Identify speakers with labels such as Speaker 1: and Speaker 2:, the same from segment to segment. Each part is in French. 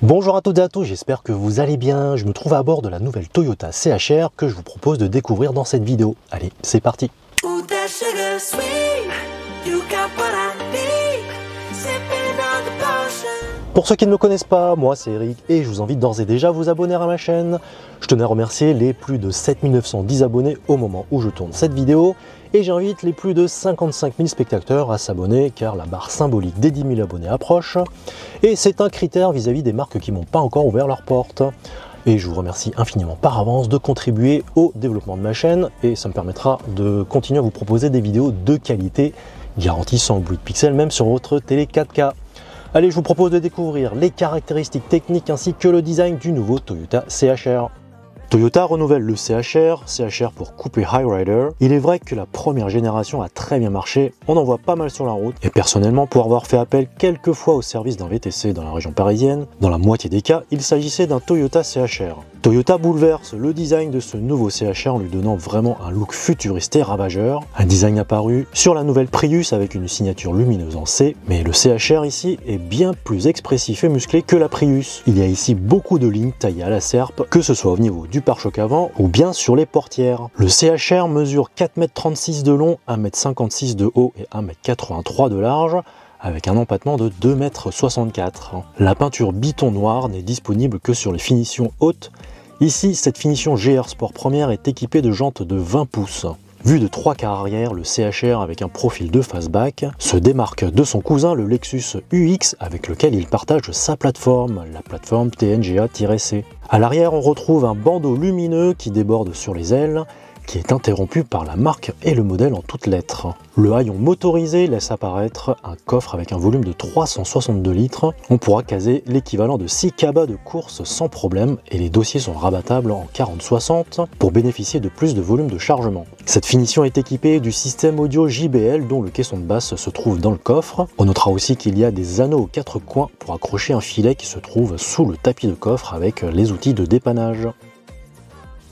Speaker 1: Bonjour à toutes et à tous, j'espère que vous allez bien. Je me trouve à bord de la nouvelle Toyota CHR que je vous propose de découvrir dans cette vidéo. Allez, c'est parti. Pour ceux qui ne me connaissent pas, moi c'est Eric et je vous invite d'ores et déjà à vous abonner à ma chaîne. Je tenais à remercier les plus de 7910 abonnés au moment où je tourne cette vidéo et j'invite les plus de 55 000 spectateurs à s'abonner car la barre symbolique des 10 000 abonnés approche et c'est un critère vis-à-vis des marques qui m'ont pas encore ouvert leurs portes. Et je vous remercie infiniment par avance de contribuer au développement de ma chaîne et ça me permettra de continuer à vous proposer des vidéos de qualité garanties sans bruit de pixels même sur votre télé 4K. Allez, je vous propose de découvrir les caractéristiques techniques ainsi que le design du nouveau Toyota CHR. Toyota renouvelle le CHR pour coupé High Rider. Il est vrai que la première génération a très bien marché, on en voit pas mal sur la route. Et personnellement, pour avoir fait appel quelques fois au service d'un VTC dans la région parisienne, dans la moitié des cas, il s'agissait d'un Toyota CHR. Toyota bouleverse le design de ce nouveau CHR en lui donnant vraiment un look futuriste et ravageur. Un design apparu sur la nouvelle Prius avec une signature lumineuse en C, mais le CHR ici est bien plus expressif et musclé que la Prius. Il y a ici beaucoup de lignes taillées à la serpe, que ce soit au niveau du pare-choc avant ou bien sur les portières. Le CHR mesure 4,36 m de long, 1,56 m de haut et 1,83 m de large, avec un empattement de 2,64 m. La peinture biton noir n'est disponible que sur les finitions hautes. Ici, cette finition GR Sport Première est équipée de jantes de 20 pouces. Vu de 3 quarts arrière, le CHR avec un profil de fastback se démarque de son cousin le Lexus UX avec lequel il partage sa plateforme, la plateforme TNGA-C. À l'arrière, on retrouve un bandeau lumineux qui déborde sur les ailes, qui est interrompu par la marque et le modèle en toutes lettres. Le haillon motorisé laisse apparaître un coffre avec un volume de 362 litres. On pourra caser l'équivalent de 6 cabas de course sans problème et les dossiers sont rabattables en 40-60 pour bénéficier de plus de volume de chargement. Cette finition est équipée du système audio JBL dont le caisson de basse se trouve dans le coffre. On notera aussi qu'il y a des anneaux aux 4 coins pour accrocher un filet qui se trouve sous le tapis de coffre avec les outils de dépannage.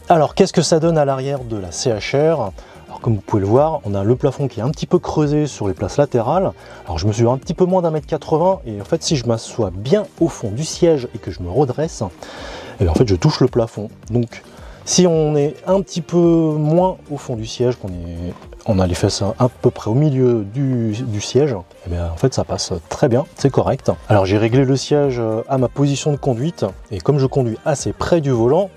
Speaker 1: Alors qu'est-ce que ça donne à l'arrière de la CHR? Alors comme vous pouvez le voir, on a le plafond qui est un petit peu creusé sur les places latérales. Alors je mesure un petit peu moins d'1,80 m et en fait si je m'assois bien au fond du siège et que je me redresse, et bien en fait je touche le plafond. Donc si on est un petit peu moins au fond du siège, on a les fesses à peu près au milieu du siège, et bien en fait ça passe très bien, c'est correct. Alors j'ai réglé le siège à ma position de conduite et comme je conduis assez près du volant,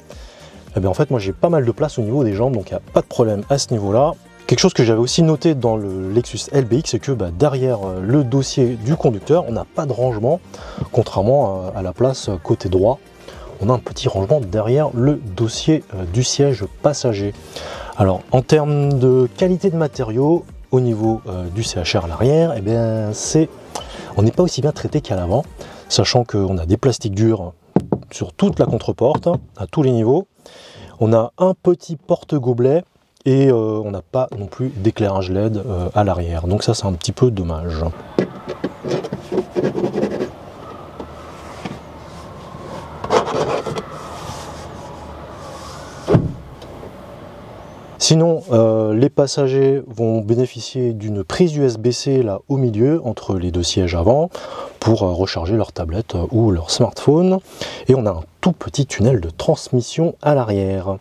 Speaker 1: eh bien en fait moi j'ai pas mal de place au niveau des jambes, donc il n'y a pas de problème à ce niveau là. Quelque chose que j'avais aussi noté dans le Lexus LBX, c'est que derrière le dossier du conducteur on n'a pas de rangement, contrairement à la place côté droit. On a un petit rangement derrière le dossier du siège passager. Alors en termes de qualité de matériaux au niveau du CHR à l'arrière, eh bien on n'est pas aussi bien traité qu'à l'avant, sachant qu'on a des plastiques durs sur toute la contreporte à tous les niveaux. On a un petit porte-gobelet et on n'a pas non plus d'éclairage LED à l'arrière. Donc ça c'est un petit peu dommage. Sinon, les passagers vont bénéficier d'une prise USB-C là au milieu entre les deux sièges avant pour recharger leur tablette ou leur smartphone. Et on a un tout petit tunnel de transmission à l'arrière.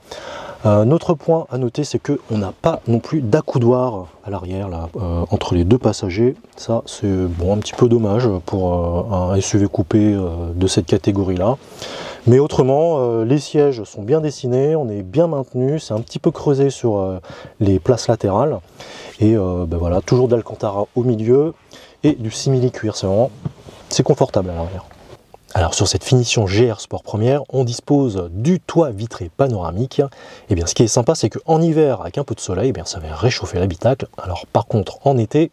Speaker 1: Un autre point à noter, c'est qu'on n'a pas non plus d'accoudoir à l'arrière là entre les deux passagers. Ça c'est bon, un petit peu dommage pour un SUV coupé de cette catégorie là. Mais autrement, les sièges sont bien dessinés, on est bien maintenu, c'est un petit peu creusé sur les places latérales. Et voilà, toujours d'Alcantara au milieu et du simili-cuir, c'est confortable à l'arrière. Alors sur cette finition GR Sport Première, on dispose du toit vitré panoramique. Et bien ce qui est sympa, c'est qu'en hiver, avec un peu de soleil, ça va réchauffer l'habitacle. Alors par contre, en été,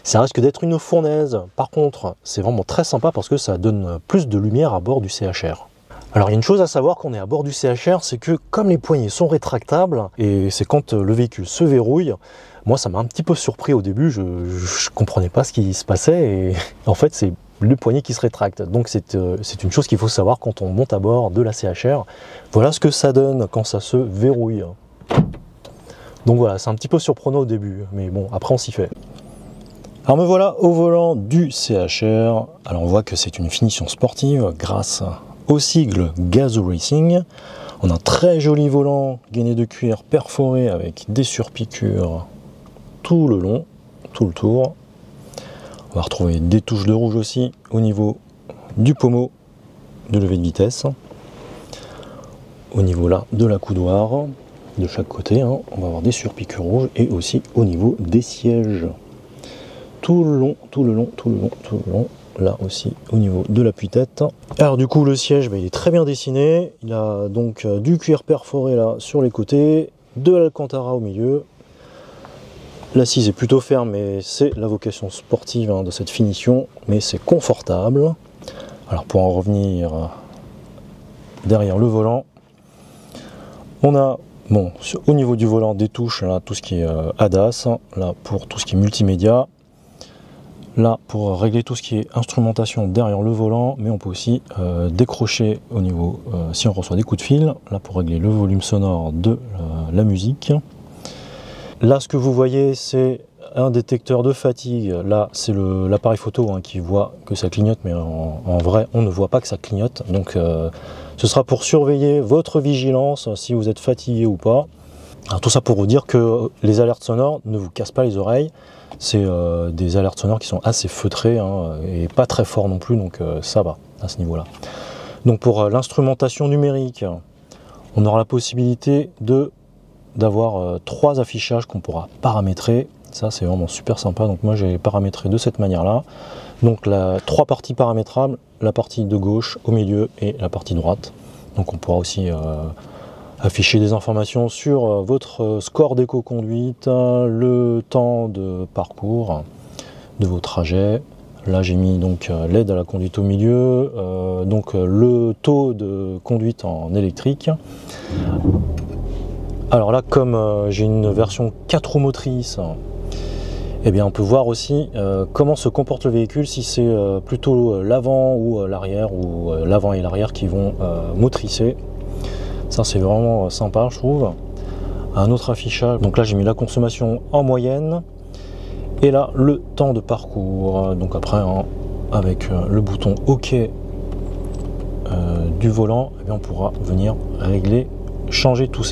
Speaker 1: ça risque d'être une fournaise. Par contre, c'est vraiment très sympa parce que ça donne plus de lumière à bord du CHR. Alors il y a une chose à savoir quand on est à bord du CHR, c'est que comme les poignées sont rétractables, et c'est quand le véhicule se verrouille, moi ça m'a un petit peu surpris au début, je comprenais pas ce qui se passait, et en fait c'est le poignet qui se rétracte. Donc c'est une chose qu'il faut savoir quand on monte à bord de la CHR. Voilà ce que ça donne quand ça se verrouille. Donc voilà, c'est un petit peu surprenant au début, mais bon, après on s'y fait. Alors me voilà au volant du CHR. Alors on voit que c'est une finition sportive grâce au sigle Gazoo Racing. On a un très joli volant gainé de cuir perforé avec des surpiqûres tout le long, tout le tour. On va retrouver des touches de rouge aussi au niveau du pommeau de levée de vitesse. Au niveau là de la coudoir, de chaque côté, hein, on va avoir des surpiqûres rouges et aussi au niveau des sièges. Tout le long, tout le long, tout le long, tout le long. Là aussi au niveau de l'appui-tête. Alors du coup le siège il est très bien dessiné, il a donc du cuir perforé là sur les côtés, de l'alcantara au milieu. L'assise est plutôt ferme mais c'est la vocation sportive de cette finition, mais c'est confortable. Alors pour en revenir derrière le volant, on a au niveau du volant des touches, là, tout ce qui est ADAS, là pour tout ce qui est multimédia. Là, pour régler tout ce qui est instrumentation derrière le volant, mais on peut aussi décrocher au niveau, si on reçoit des coups de fil, là pour régler le volume sonore de la musique. Là, ce que vous voyez, c'est un détecteur de fatigue. Là, c'est l'appareil photo qui voit que ça clignote, mais en vrai, on ne voit pas que ça clignote. Donc, ce sera pour surveiller votre vigilance, si vous êtes fatigué ou pas. Alors, tout ça pour vous dire que les alertes sonores ne vous cassent pas les oreilles. C'est des alertes sonores qui sont assez feutrées et pas très forts non plus, donc ça va à ce niveau-là. Donc pour l'instrumentation numérique, on aura la possibilité d'avoir 3 affichages qu'on pourra paramétrer. Ça c'est vraiment super sympa, donc moi j'ai paramétré de cette manière-là. Donc 3 parties paramétrables, la partie de gauche, au milieu et la partie droite. Donc on pourra aussi afficher des informations sur votre score d'éco-conduite, le temps de parcours de vos trajets. Là j'ai mis donc l'aide à la conduite au milieu, donc le taux de conduite en électrique. Alors là, comme j'ai une version 4 roues motrices, eh bien on peut voir aussi comment se comporte le véhicule, si c'est plutôt l'avant ou l'arrière, ou l'avant et l'arrière qui vont motricer. Ça c'est vraiment sympa je trouve. Un autre affichage, donc là j'ai mis la consommation en moyenne et là le temps de parcours. Donc après avec le bouton OK du volant, eh bien, on pourra venir régler, changer toutes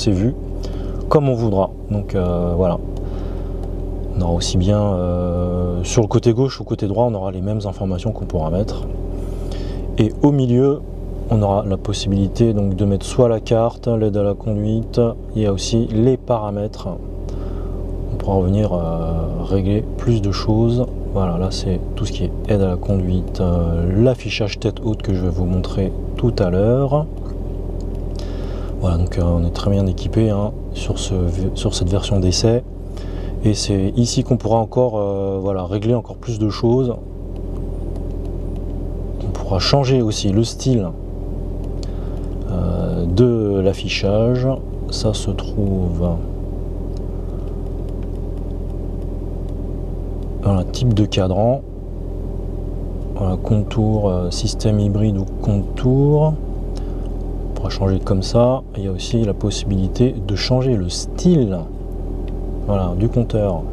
Speaker 1: ces vues comme on voudra. Donc voilà, on aura aussi bien sur le côté gauche ou côté droit, on aura les mêmes informations qu'on pourra mettre, et au milieu on aura la possibilité donc de mettre soit la carte, l'aide à la conduite, il y a aussi les paramètres. On pourra revenir régler plus de choses. Voilà, là c'est tout ce qui est aide à la conduite, l'affichage tête haute que je vais vous montrer tout à l'heure. Voilà, donc on est très bien équipé sur cette version d'essai. Et c'est ici qu'on pourra encore régler encore plus de choses. On pourra changer aussi le style de l'affichage. Ça se trouve dans le type de cadran. Voilà, contour, système hybride ou contour. On pourra changer comme ça. Il y a aussi la possibilité de changer le style, voilà, du compteur.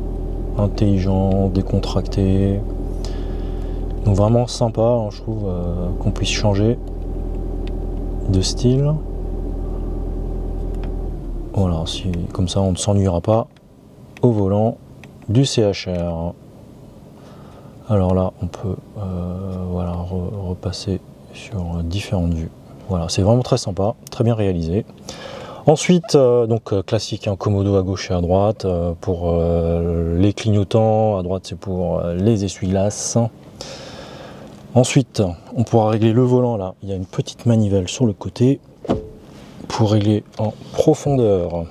Speaker 1: Intelligent, décontracté. Donc vraiment sympa, je trouve, qu'on puisse changer de style. Voilà, comme ça on ne s'ennuiera pas au volant du CHR. Alors là on peut repasser sur différentes vues. Voilà, c'est vraiment très sympa, très bien réalisé. Ensuite, classique, commodo à gauche et à droite pour les clignotants, à droite c'est pour les essuie-glaces. Ensuite, on pourra régler le volant, là, il y a une petite manivelle sur le côté pour régler en profondeur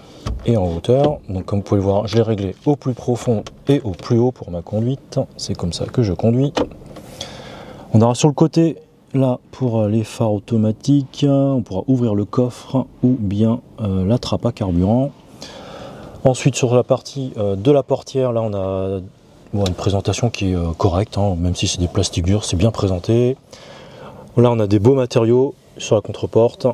Speaker 1: et en hauteur. Donc comme vous pouvez le voir, je l'ai réglé au plus profond et au plus haut pour ma conduite. C'est comme ça que je conduis. On aura sur le côté, là, pour les phares automatiques, on pourra ouvrir le coffre ou bien la trappe à carburant. Ensuite, sur la partie de la portière, là, on a une présentation qui est correcte, même si c'est des plastiques durs, c'est bien présenté. Là, on a des beaux matériaux sur la contreporte.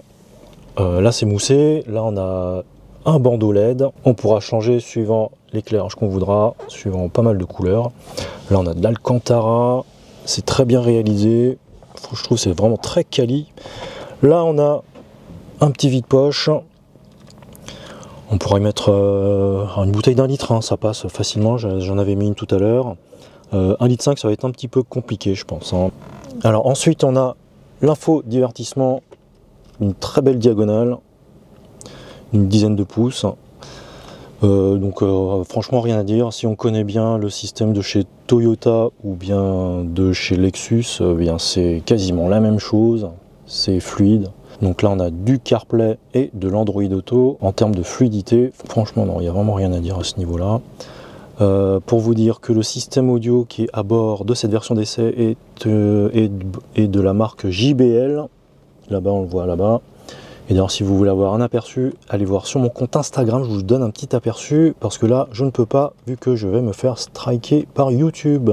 Speaker 1: Là, c'est moussé. Là, on a un bandeau LED. On pourra changer suivant l'éclairage qu'on voudra, suivant pas mal de couleurs. Là, on a de l'alcantara. C'est très bien réalisé. Je trouve que c'est vraiment très quali. Là on a un petit vide-poche. On pourrait y mettre une bouteille d'1 litre, hein, ça passe facilement, j'en avais mis une tout à l'heure. 1,5 litre ça va être un petit peu compliqué je pense. Hein. Alors ensuite on a l'info divertissement, une très belle diagonale, une dizaine de pouces. Franchement rien à dire, si on connaît bien le système de chez Toyota ou bien de chez Lexus, bien c'est quasiment la même chose, c'est fluide. Donc là on a du CarPlay et de l'Android Auto. En termes de fluidité, franchement non, il n'y a vraiment rien à dire à ce niveau-là. Pour vous dire que le système audio qui est à bord de cette version d'essai est de la marque JBL. Là-bas on le voit là-bas. Et d'ailleurs si vous voulez avoir un aperçu, allez voir sur mon compte Instagram, je vous donne un petit aperçu parce que là je ne peux pas vu que je vais me faire striker par YouTube.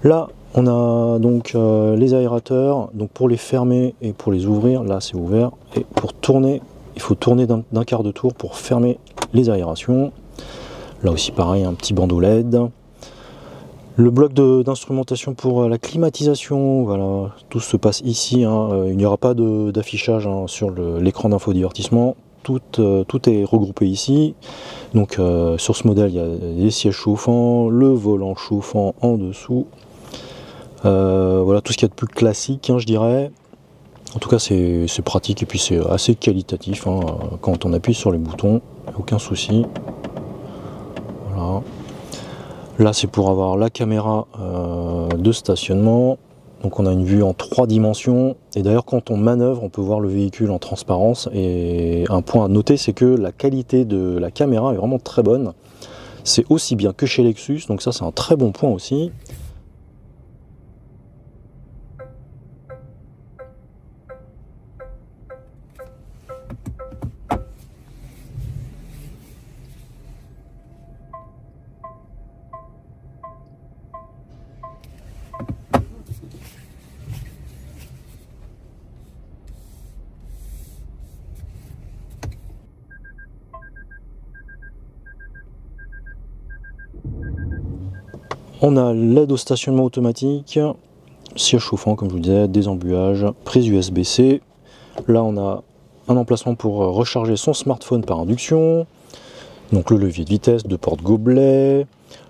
Speaker 1: Là on a donc les aérateurs, donc pour les fermer et pour les ouvrir, là c'est ouvert, et pour tourner, il faut tourner d'un quart de tour pour fermer les aérations. Là aussi pareil, un petit bandeau LED. Le bloc d'instrumentation pour la climatisation, voilà, tout se passe ici, hein. Il n'y aura pas d'affichage hein, sur l'écran d'infodivertissement, tout est regroupé ici. Donc sur ce modèle, il y a les sièges chauffants, le volant chauffant en dessous. Voilà tout ce qu'il y a de plus classique, hein, je dirais. En tout cas, c'est pratique et puis c'est assez qualitatif. Hein, quand on appuie sur les boutons, aucun souci. Voilà. Là c'est pour avoir la caméra de stationnement, donc on a une vue en 3 dimensions, et d'ailleurs quand on manœuvre on peut voir le véhicule en transparence, et un point à noter c'est que la qualité de la caméra est vraiment très bonne, c'est aussi bien que chez Lexus, donc ça c'est un très bon point aussi. On a l'aide au stationnement automatique, siège chauffant comme je vous disais, des embuages, prise USB-C. Là on a un emplacement pour recharger son smartphone par induction. Donc le levier de vitesse, 2 portes gobelet.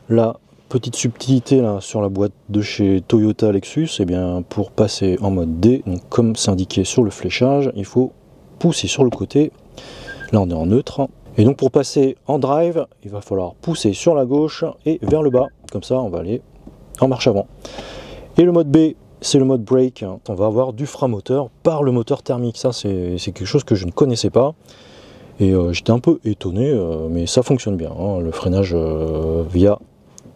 Speaker 1: La petite subtilité là sur la boîte de chez Toyota Lexus, et bien pour passer en mode D, donc comme c'est indiqué sur le fléchage, il faut pousser sur le côté. Là on est en neutre. Et donc pour passer en drive, il va falloir pousser sur la gauche et vers le bas. Comme ça, on va aller en marche avant. Et le mode B, c'est le mode brake. On va avoir du frein moteur par le moteur thermique. Ça, c'est quelque chose que je ne connaissais pas. Et j'étais un peu étonné, mais ça fonctionne bien, hein, le freinage via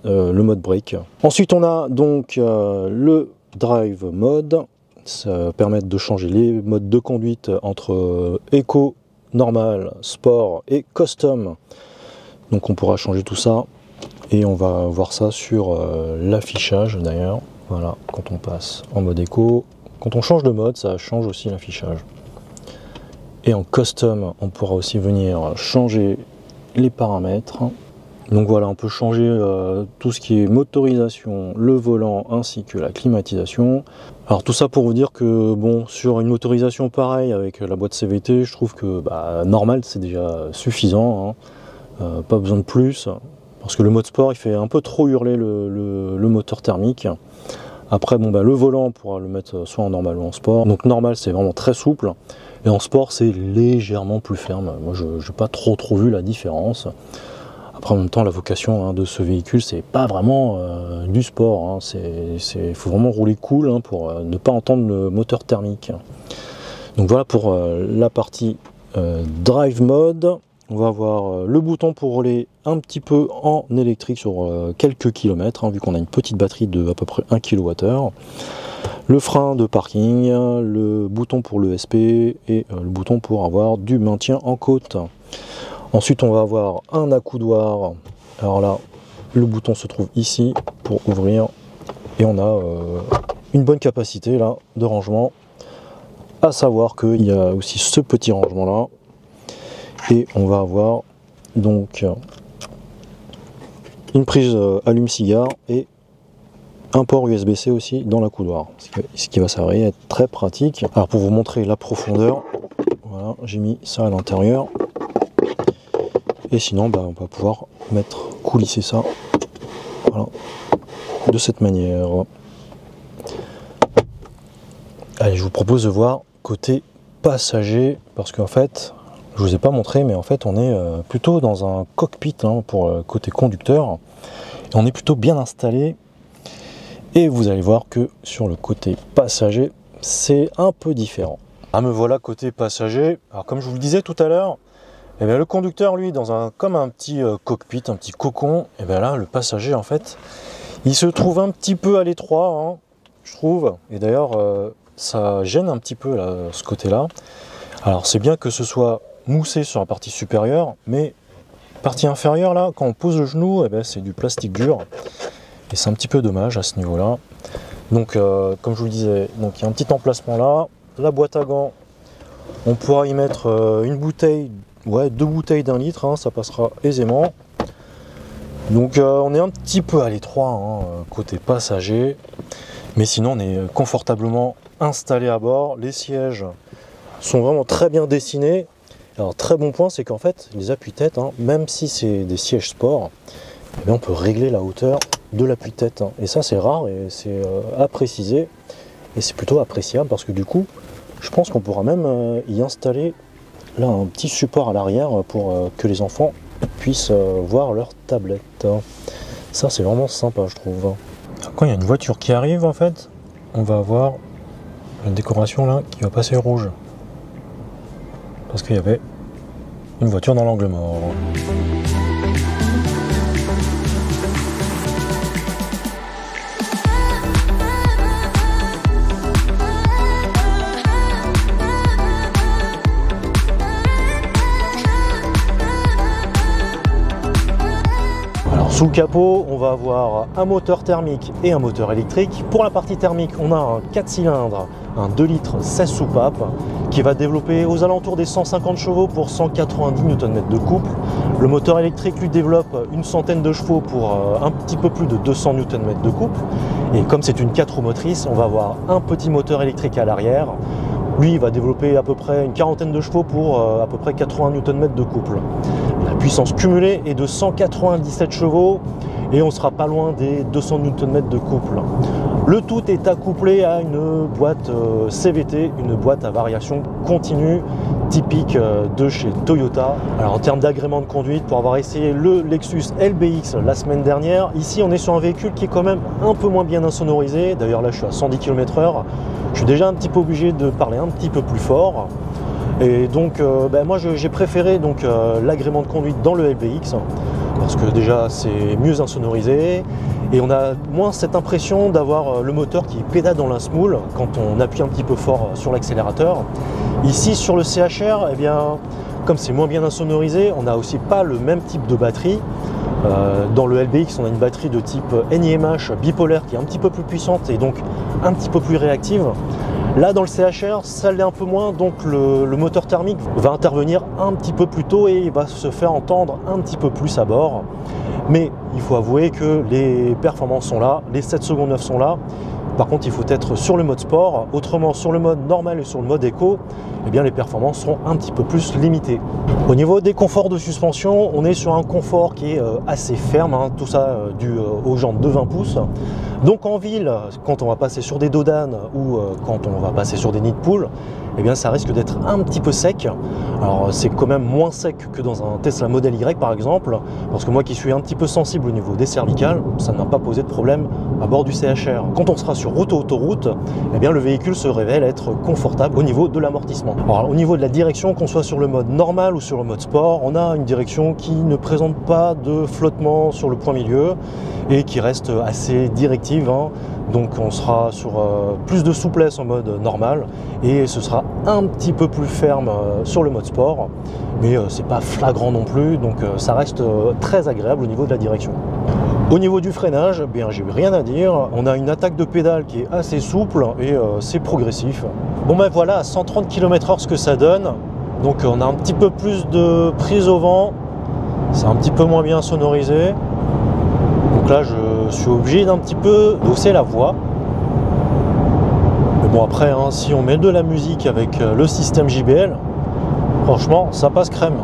Speaker 1: le mode brake. Ensuite, on a donc le drive mode. Ça permet de changer les modes de conduite entre éco, normal, sport et custom. Donc on pourra changer tout ça et on va voir ça sur l'affichage d'ailleurs. Voilà, quand on passe en mode éco, quand on change de mode, ça change aussi l'affichage. Et en custom, on pourra aussi venir changer les paramètres. Donc voilà, on peut changer tout ce qui est motorisation, le volant ainsi que la climatisation. Alors tout ça pour vous dire que bon, sur une motorisation pareille avec la boîte CVT, je trouve que normal c'est déjà suffisant, hein. Pas besoin de plus, parce que le mode sport il fait un peu trop hurler le moteur thermique. Après bon le volant on pourra le mettre soit en normal ou en sport. Donc normal c'est vraiment très souple, et en sport c'est légèrement plus ferme. Moi je n'ai pas trop vu la différence. Après, en même temps, la vocation de ce véhicule, c'est pas vraiment du sport. Il faut vraiment rouler cool pour ne pas entendre le moteur thermique. Donc voilà pour la partie drive mode. On va avoir le bouton pour rouler un petit peu en électrique sur quelques kilomètres, vu qu'on a une petite batterie de à peu près 1 kWh. Le frein de parking, le bouton pour l'ESP et le bouton pour avoir du maintien en côte. Ensuite, on va avoir un accoudoir. Alors là, le bouton se trouve ici pour ouvrir. Et on a une bonne capacité là de rangement. À savoir qu'il y a aussi ce petit rangement là. Et on va avoir donc une prise allume-cigare et un port USB-C aussi dans la coudoir, ce qui va s'avérer être très pratique. Alors pour vous montrer la profondeur, voilà, j'ai mis ça à l'intérieur. Et sinon, on va pouvoir coulisser ça, voilà, de cette manière. Allez, je vous propose de voir côté passager, parce qu'en fait, je vous ai pas montré, mais en fait, on est plutôt dans un cockpit pour côté conducteur. Et on est plutôt bien installé. Et vous allez voir que sur le côté passager, c'est un peu différent. Ah, me voilà côté passager. Alors, comme je vous le disais tout à l'heure, eh bien, le conducteur, lui, comme un petit cockpit, un petit cocon, et bien là, le passager, en fait, il se trouve un petit peu à l'étroit, je trouve. Et d'ailleurs, ça gêne un petit peu là, ce côté-là. Alors, c'est bien que ce soit moussé sur la partie supérieure, mais partie inférieure, là, quand on pose le genou, eh bien, c'est du plastique dur. Et c'est un petit peu dommage à ce niveau-là. Donc, comme je vous le disais, donc, il y a un petit emplacement là. La boîte à gants, on pourra y mettre une bouteille, deux bouteilles d'1 litre, ça passera aisément. Donc on est un petit peu à l'étroit côté passager, mais sinon on est confortablement installé à bord. Les sièges sont vraiment très bien dessinés. Alors très bon point, c'est qu'en fait les appuis-têtes, même si c'est des sièges sport, eh bien, on peut régler la hauteur de l'appui-tête. Et ça c'est rare et c'est à préciser. Et c'est plutôt appréciable parce que du coup, je pense qu'on pourra même y installer là un petit support à l'arrière pour que les enfants puissent voir leur tablette. Ça c'est vraiment sympa, je trouve. Quand il y a une voiture qui arrive, en fait, on va avoir une décoration là qui va passer rouge. Parce qu'il y avait une voiture dans l'angle mort. Sous le capot, on va avoir un moteur thermique et un moteur électrique. Pour la partie thermique, on a un 4 cylindres, un 2 litres 16 soupapes qui va développer aux alentours des 150 chevaux pour 190 Nm de couple. Le moteur électrique lui développe une centaine de chevaux pour un petit peu plus de 200 Nm de couple. Et comme c'est une 4 roues motrices, on va avoir un petit moteur électrique à l'arrière. Lui, il va développer à peu près une quarantaine de chevaux pour à peu près 80 Nm de couple. La puissance cumulée est de 197 chevaux et on sera pas loin des 200 Nm de couple. Le tout est accouplé à une boîte CVT, une boîte à variation continue typique de chez Toyota. Alors en termes d'agrément de conduite, pour avoir essayé le Lexus LBX la semaine dernière, ici on est sur un véhicule qui est quand même un peu moins bien insonorisé. D'ailleurs là je suis à 110 km/h, je suis déjà un petit peu obligé de parler un petit peu plus fort. Et donc moi j'ai préféré l'agrément de conduite dans le LBX parce que déjà c'est mieux insonorisé et on a moins cette impression d'avoir le moteur qui pédale dans la semoule quand on appuie un petit peu fort sur l'accélérateur. Ici sur le CHR, comme c'est moins bien insonorisé, on n'a aussi pas le même type de batterie. Dans le LBX, on a une batterie de type NiMH bipolaire qui est un petit peu plus puissante et donc un petit peu plus réactive. Là, dans le CHR, ça l'est un peu moins, donc le moteur thermique va intervenir un petit peu plus tôt et il va se faire entendre un petit peu plus à bord. Mais il faut avouer que les performances sont là, les 7 secondes 9 sont là. Par contre, il faut être sur le mode sport. Autrement, sur le mode normal et sur le mode éco, les performances seront un petit peu plus limitées. Au niveau des conforts de suspension, on est sur un confort qui est assez ferme, tout ça dû aux jantes de 20 pouces. Donc en ville, quand on va passer sur des dodanes ou quand on va passer sur des nids de poules, ça risque d'être un petit peu sec. Alors c'est quand même moins sec que dans un Tesla Model Y par exemple, parce que moi qui suis un petit peu sensible au niveau des cervicales, ça n'a pas posé de problème à bord du CHR. Quand on sera sur route ou autoroute, le véhicule se révèle être confortable au niveau de l'amortissement. Alors au niveau de la direction, qu'on soit sur le mode normal ou sur le mode sport, on a une direction qui ne présente pas de flottement sur le point milieu et qui reste assez directive. Donc on sera sur plus de souplesse en mode normal et ce sera un petit peu plus ferme sur le mode sport, mais c'est pas flagrant non plus, donc ça reste très agréable au niveau de la direction. Au niveau du freinage, j'ai rien à dire, on a une attaque de pédale qui est assez souple et c'est progressif. Voilà à 130 km/h ce que ça donne, donc on a un petit peu plus de prise au vent, c'est un petit peu moins bien sonorisé. Donc Donc là je suis obligé d'un petit peu d'hausser la voix. Mais bon après hein, si on met de la musique avec le système JBL, franchement ça passe crème.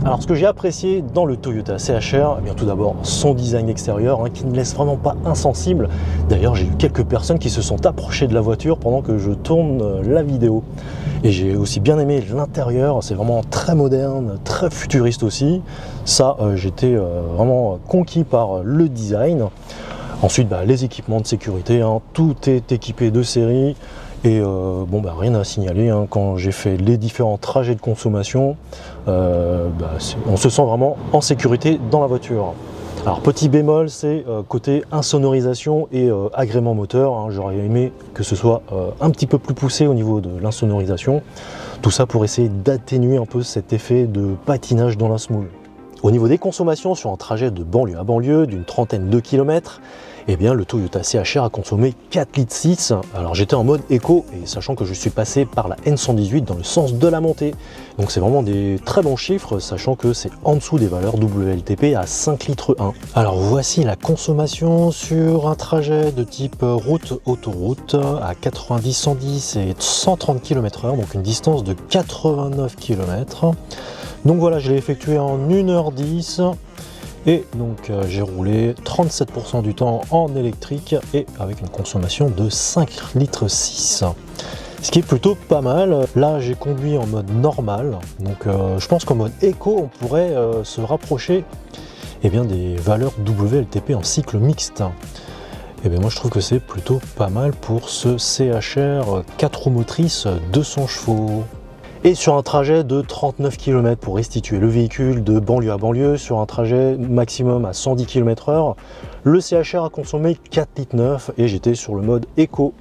Speaker 1: Alors ce que j'ai apprécié dans le Toyota CHR, eh bien tout d'abord son design extérieur hein, qui ne laisse vraiment pas insensible. D'ailleurs j'ai eu quelques personnes qui se sont approchées de la voiture pendant que je tourne la vidéo. Et j'ai aussi bien aimé l'intérieur, c'est vraiment très moderne, très futuriste aussi. Ça j'étais vraiment conquis par le design. Ensuite les équipements de sécurité, hein, tout est équipé de série. Et bon rien à signaler, hein, quand j'ai fait les différents trajets de consommation, on se sent vraiment en sécurité dans la voiture. Alors petit bémol, c'est côté insonorisation et agrément moteur, hein, j'aurais aimé que ce soit un petit peu plus poussé au niveau de l'insonorisation. Tout ça pour essayer d'atténuer un peu cet effet de patinage dans la semoule. Au niveau des consommations sur un trajet de banlieue à banlieue d'une trentaine de kilomètres, eh bien le Toyota CHR a consommé 4,6 litres. Alors j'étais en mode éco et sachant que je suis passé par la N118 dans le sens de la montée. Donc c'est vraiment des très bons chiffres, sachant que c'est en dessous des valeurs WLTP à 5 litres 1. Alors voici la consommation sur un trajet de type route-autoroute à 90-110 et 130 km/h, donc une distance de 89 km. Donc voilà, je l'ai effectué en 1h10. Et donc j'ai roulé 37% du temps en électrique et avec une consommation de 5,6 litres. Ce qui est plutôt pas mal. Là j'ai conduit en mode normal, donc je pense qu'en mode éco on pourrait se rapprocher des valeurs WLTP en cycle mixte. Et bien moi je trouve que c'est plutôt pas mal pour ce CHR 4 roues motrices 200 chevaux. Et sur un trajet de 39 km pour restituer le véhicule de banlieue à banlieue, sur un trajet maximum à 110 km/h, le CHR a consommé 4,9 litres et j'étais sur le mode éco.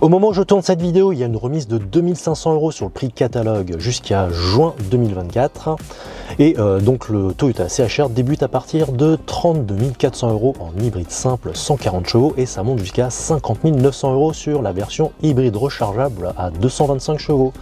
Speaker 1: Au moment où je tourne cette vidéo, il y a une remise de 2500 € sur le prix catalogue jusqu'à juin 2024. Et donc le Toyota CHR débute à partir de 32 400 € en hybride simple 140 chevaux et ça monte jusqu'à 50 900 € sur la version hybride rechargeable à 225 chevaux.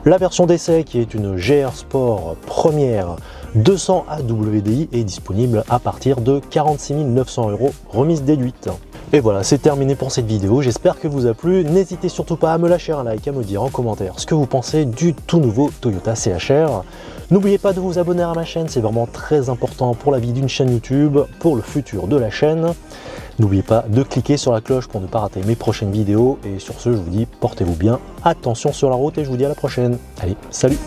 Speaker 1: La version d'essai qui est une GR Sport première 200 AWDI est disponible à partir de 46 900 € remise déduite. Et voilà, c'est terminé pour cette vidéo, j'espère que vous a plu. N'hésitez surtout pas à me lâcher un like, à me dire en commentaire ce que vous pensez du tout nouveau Toyota CHR. N'oubliez pas de vous abonner à ma chaîne, c'est vraiment très important pour la vie d'une chaîne YouTube, pour le futur de la chaîne. N'oubliez pas de cliquer sur la cloche pour ne pas rater mes prochaines vidéos. Et sur ce, je vous dis, portez-vous bien, attention sur la route et je vous dis à la prochaine. Allez, salut!